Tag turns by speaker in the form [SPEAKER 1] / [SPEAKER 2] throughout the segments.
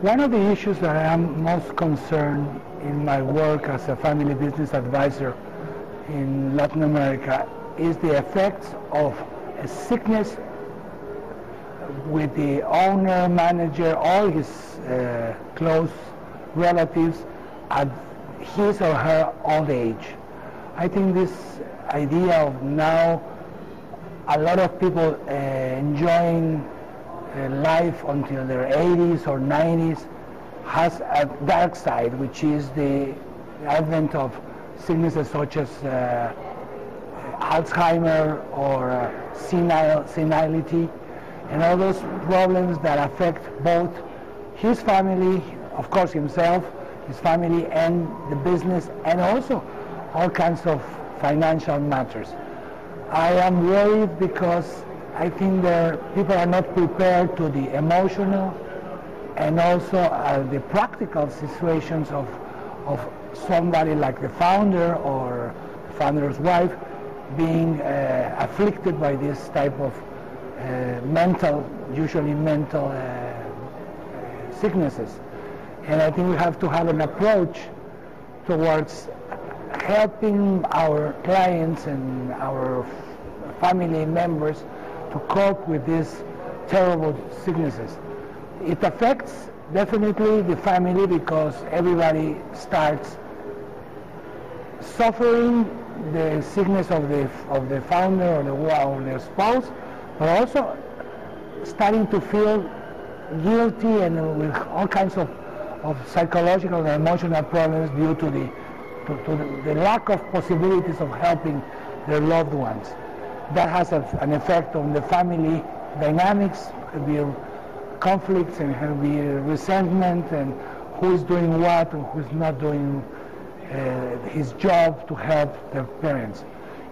[SPEAKER 1] One of the issues that I am most concerned in my work as a family business advisor in Latin America is the effects of a sickness with the owner, manager, all his close relatives at his or her old age. I think this idea of now a lot of people enjoying life until their 80s or 90s has a dark side, which is the advent of sicknesses such as Alzheimer or senility, and all those problems that affect both his family, of course himself, his family, and the business, and also all kinds of financial matters. I am worried because I think that people are not prepared to the emotional and also the practical situations of somebody like the founder or the founder's wife being afflicted by this type of usually mental sicknesses. And I think we have to have an approach towards helping our clients and our family members to cope with these terrible sicknesses. It affects definitely the family because everybody starts suffering the sickness of the founder or the spouse, but also starting to feel guilty and with all kinds of psychological and emotional problems due to the lack of possibilities of helping their loved ones. That has an effect on the family dynamics. There'll be conflicts and there'll be resentment, and who is doing what and who's not doing his job to help their parents.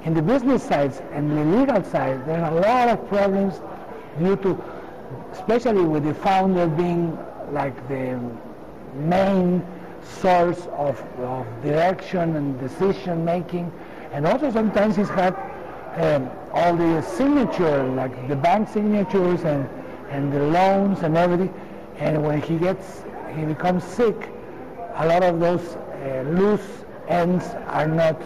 [SPEAKER 1] In the business side and the legal side, there are a lot of problems due to, especially with the founder being like the main source of direction and decision making, and also sometimes he's had all the signature, like the bank signatures and the loans and everything, and when he becomes sick, a lot of those loose ends are not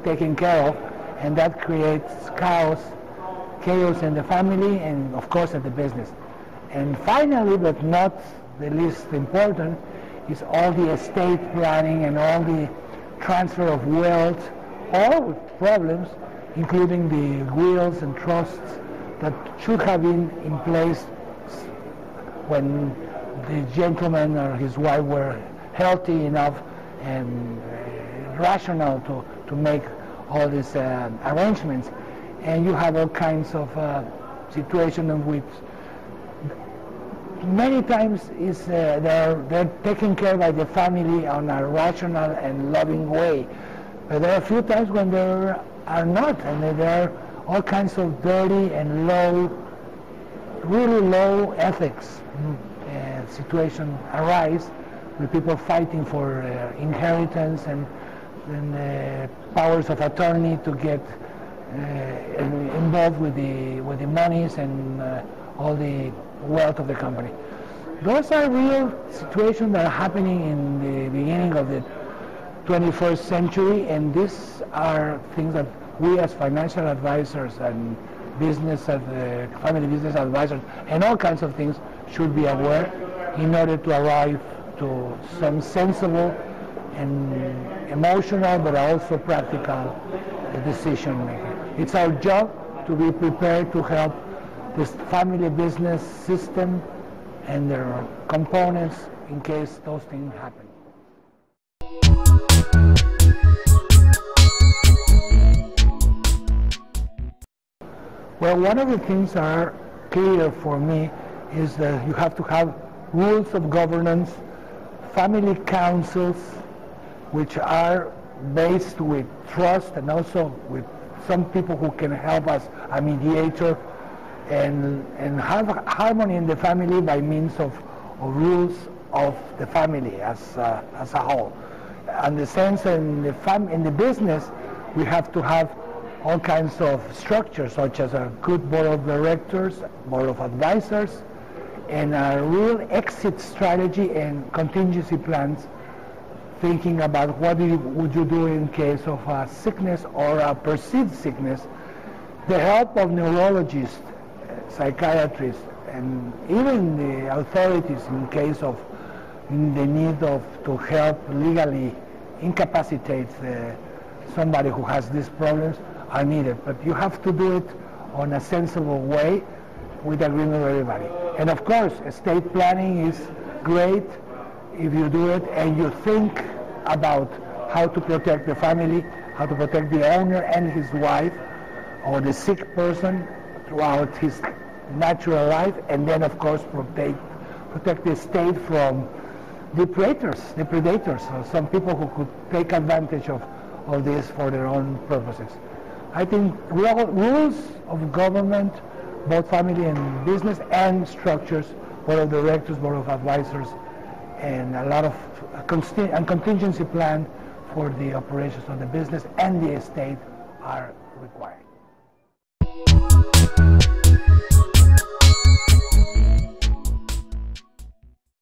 [SPEAKER 1] taken care of, and that creates chaos in the family and of course at the business. And finally, but not the least important, is all the estate planning and all the transfer of wealth, all with problems, including the wills and trusts that should have been in place when the gentleman or his wife were healthy enough and rational to make all these arrangements. And you have all kinds of situations in which many times they're taken care by the family on a rational and loving way. But there are a few times when there are not, and there are all kinds of dirty and really low ethics situation arise with people fighting for inheritance and powers of attorney to get involved with the monies and all the wealth of the company. Those are real situations that are happening in the beginning of the 21st century, and these are things that we as financial advisors and family business advisors and all kinds of things should be aware in order to arrive to some sensible and emotional but also practical decision making. It's our job to be prepared to help this family business system and their components in case those things happen. Well, one of the things that are clear for me is that you have to have rules of governance, family councils, which are based with trust and also with some people who can help us, a mediator, and have harmony in the family by means of rules of the family as a whole. And the sense in the business, we have to have all kinds of structures, such as a good board of directors, board of advisors, and a real exit strategy and contingency plans, thinking about what would you do in case of a sickness or a perceived sickness. The help of neurologists, psychiatrists, and even the authorities in case of the need to help legally incapacitate somebody who has these problems are needed. But you have to do it on a sensible way with agreement of everybody. And of course, estate planning is great if you do it and you think about how to protect the family, how to protect the owner and his wife, or the sick person throughout his natural life, and then of course protect the state from the predators, or some people who could take advantage of this for their own purposes. I think rules of government, both family and business, and structures, board of directors, board of advisors, and a lot of contingency plan for the operations of the business and the estate are required.